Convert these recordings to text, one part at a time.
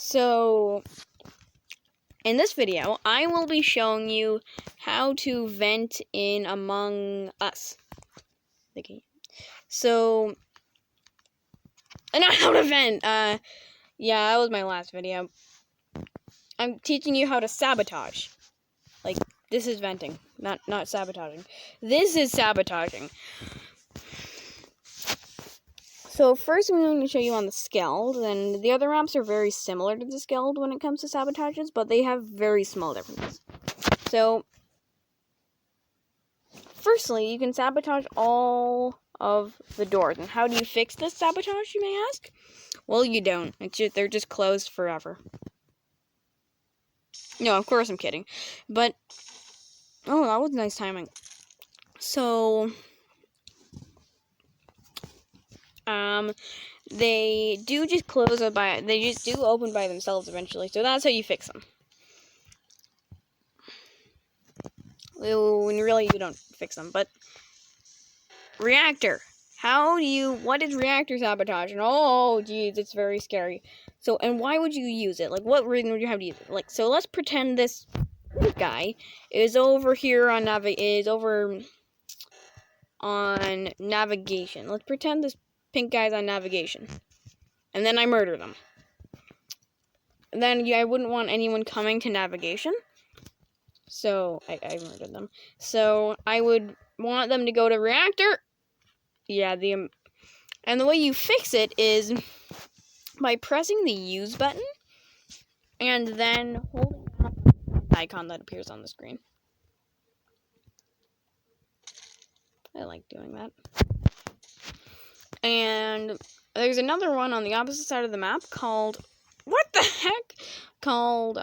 So, in this video, I will be showing you how to vent in Among Us. Okay. So, I know how to vent. Yeah, that was my last video. I'm teaching you how to sabotage. Like, this is venting, not sabotaging. This is sabotaging. So first I'm going to show you on the Skeld, and the other maps are very similar to the Skeld when it comes to sabotages, but they have very small differences. So, firstly, you can sabotage all of the doors. And how do you fix this sabotage, you may ask? Well, you don't. They're just closed forever. No, of course I'm kidding. But, oh, that was nice timing. So, they do just close up they just do open by themselves eventually. So that's how you fix them. When really you don't fix them. But reactor. What is reactor sabotage? And oh geez, it's very scary. So, and why would you use it? Like, what reason would you have to use it? Like, so let's pretend this guy is over here on navigation. Let's pretend this pink guy's on navigation. And then I murder them. And then I wouldn't want anyone coming to navigation. So, I murdered them. So, I would want them to go to reactor. Yeah, and the way you fix it is by pressing the use button and then holding up the icon that appears on the screen. I like doing that. And there's another one on the opposite side of the map called, what the heck? Called,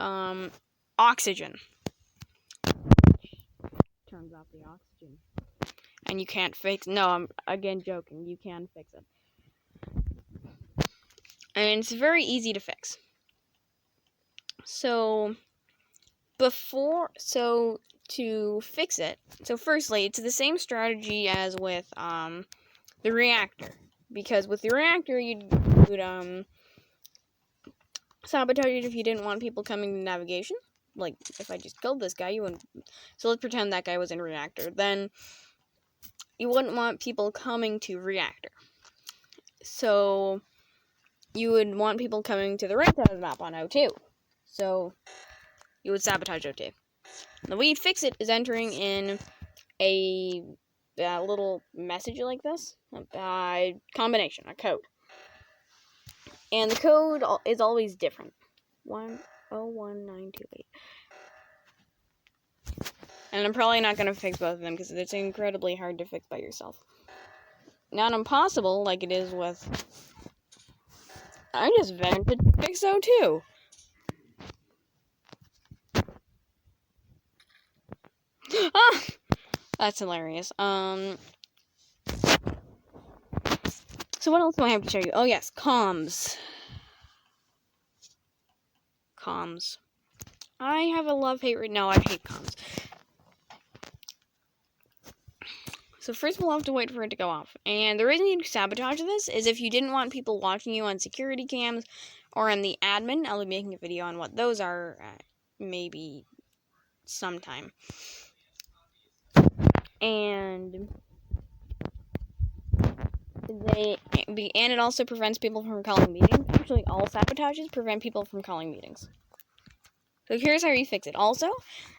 oxygen. Turns off the oxygen. And you can't no, I'm again joking, you can fix it. And it's very easy to fix. So, to fix it, so firstly, it's the same strategy as with, the reactor. Because with the reactor, you'd sabotage it if you didn't want people coming to navigation. Like, if I just killed this guy, you wouldn't. So let's pretend that guy was in reactor. Then you wouldn't want people coming to reactor. So you would want people coming to the right side of the map on O2. So you would sabotage O2. The way you fix it is entering in a little message like this. Combination, a code. And the code is always different. 101928. And I'm probably not going to fix both of them because it's incredibly hard to fix by yourself. Not impossible like it is with... I just vented to fix O2. Ah! That's hilarious. So what else do I have to show you? Oh yes, comms. Comms. I have a love-hate right now. I hate comms. So first we'll have to wait for it to go off. And the reason you sabotage this is if you didn't want people watching you on security cams or on the admin. I'll be making a video on what those are maybe sometime. And it also prevents people from calling meetings. Actually, all sabotages prevent people from calling meetings. So here's how you fix it. Also,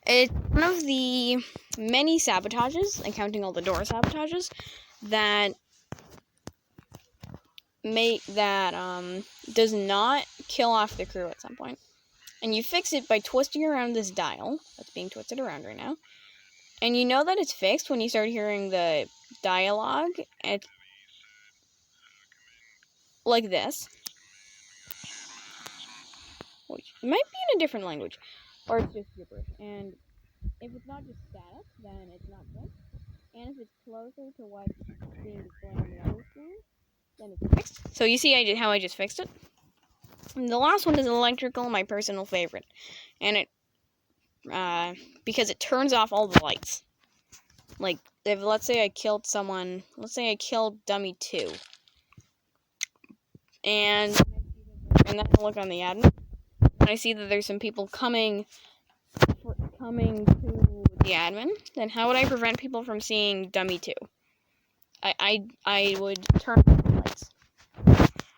it's one of the many sabotages, and counting all the door sabotages, that does not kill off the crew at some point. And you fix it by twisting around this dial that's being twisted around right now. And you know that it's fixed when you start hearing the dialogue. It's like this. Which might be in a different language. Or it's just gibberish. And if it's not just static, then it's not fixed. And if it's closer to what's being displayed on the other screen, then it's fixed. So you see how I just fixed it? And the last one is electrical, my personal favorite. And it, because it turns off all the lights. Like, if, let's say I killed someone, let's say I killed Dummy 2. And then I look on the admin. I see that there's some people coming to the admin, then how would I prevent people from seeing Dummy 2? I would turn on the lights.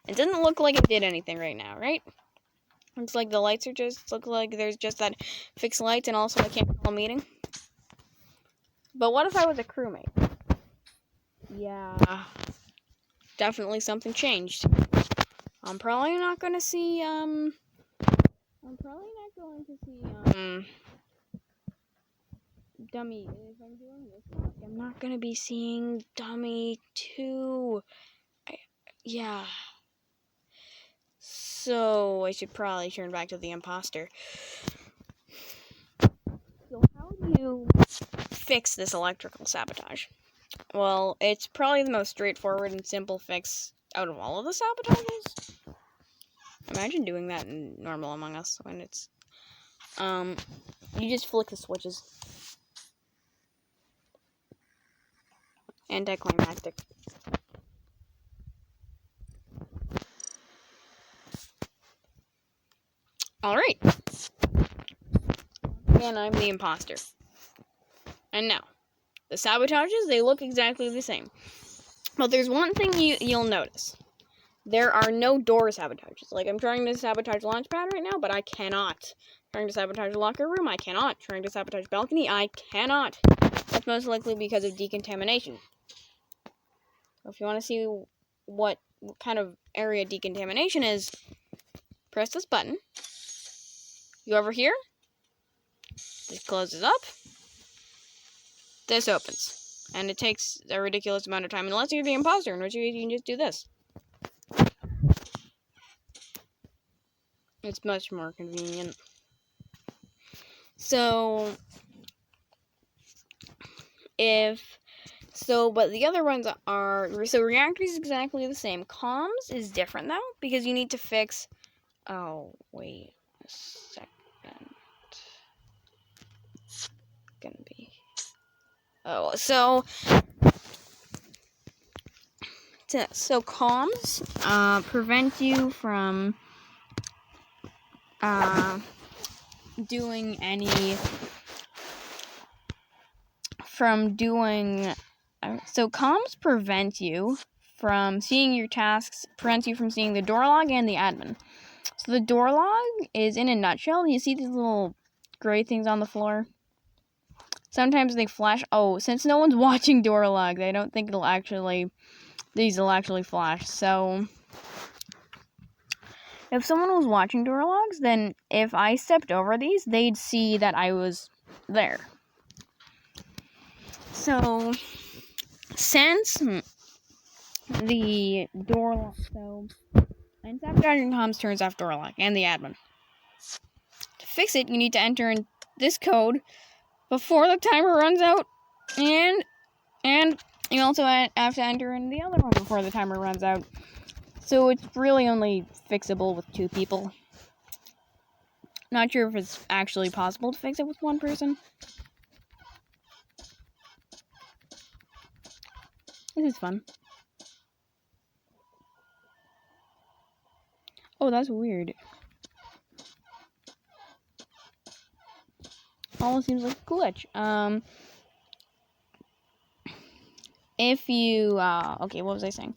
It doesn't look like it did anything right now, right? It's like the lights are just, look like there's just that fixed lights, and also I can't call a meeting. But what if I was a crewmate? Yeah, definitely something changed. I'm probably not going to see, Dummy. If I'm doing this, I'm not going to be seeing Dummy 2. Yeah. So, I should probably turn back to the imposter. So, how do you fix this electrical sabotage? Well, it's probably the most straightforward and simple fix out of all of the sabotages. Imagine doing that in normal Among Us when it's, you just flick the switches. Anticlimactic. Alright. Again, I'm the imposter. And now, the sabotages, they look exactly the same. But there's one thing you'll notice. There are no door sabotages. Like, I'm trying to sabotage Launchpad right now, but I cannot. Trying to sabotage locker room, I cannot. Trying to sabotage balcony, I cannot. That's most likely because of decontamination. If you want to see what kind of area decontamination is, press this button. You over here? This closes up. This opens. And it takes a ridiculous amount of time, unless you're the imposter, in which case you can just do this. It's much more convenient. So, but the other ones are, so reactor is exactly the same. Comms is different, though, because you need to fix, oh, wait a second. It's gonna be, so comms, prevent you from, so comms prevent you from seeing your tasks, prevents you from seeing the door log and the admin. So the door log is, in a nutshell, you see these little gray things on the floor? Sometimes they flash. Oh, since no one's watching door log, I don't think these will actually flash. So if someone was watching door logs, then if I stepped over these, they'd see that I was there. So, since the door lock, and sabotaging comms turns off door lock and the admin. To fix it, you need to enter in this code before the timer runs out, and you also have to enter in the other one before the timer runs out. So it's really only fixable with 2 people. Not sure if it's actually possible to fix it with 1 person. This is fun. Oh, that's weird. Almost seems like a glitch. If you, okay, what was I saying?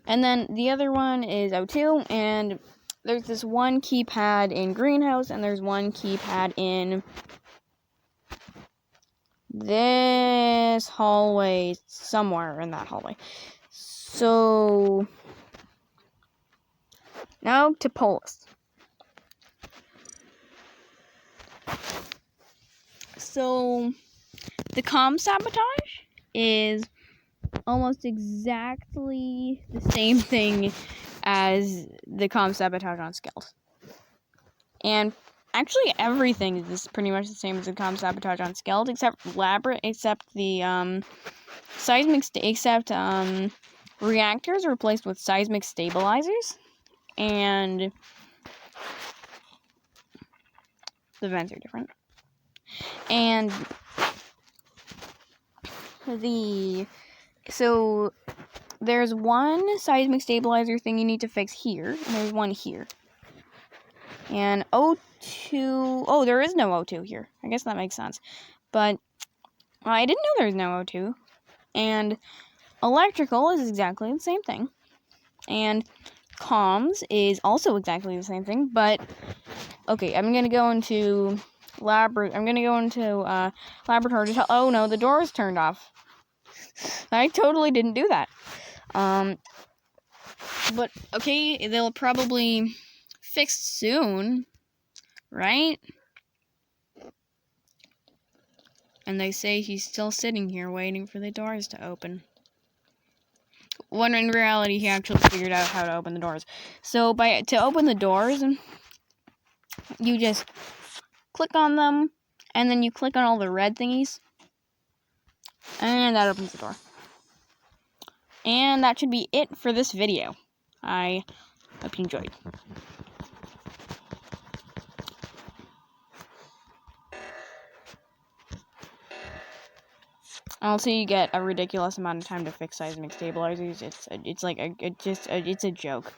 And then the other one is O2, and there's this one keypad in greenhouse, and there's one keypad in this hallway, somewhere in that hallway. So, now to Polis. So, the comm sabotage is almost exactly the same thing as the comm sabotage on Skeld. And actually everything is pretty much the same as the comm sabotage on Skeld, except the reactors are replaced with seismic stabilizers, and the vents are different. And so there's one seismic stabilizer thing you need to fix here, and there's one here. And O2, oh, there is no O2 here. I guess that makes sense. But I didn't know there was no O2. And electrical is exactly the same thing. And comms is also exactly the same thing. But, okay, I'm going to go into laboratory to tell, oh no, the door is turned off. I totally didn't do that. But, okay, they'll probably fix soon, right? And they say he's still sitting here waiting for the doors to open. When in reality, he actually figured out how to open the doors. So, to open the doors, you just click on them, and then you click on all the red thingies, and that opens the door. And that should be it for this video. I hope you enjoyed. Also, you get a ridiculous amount of time to fix seismic stabilizers. It's a joke.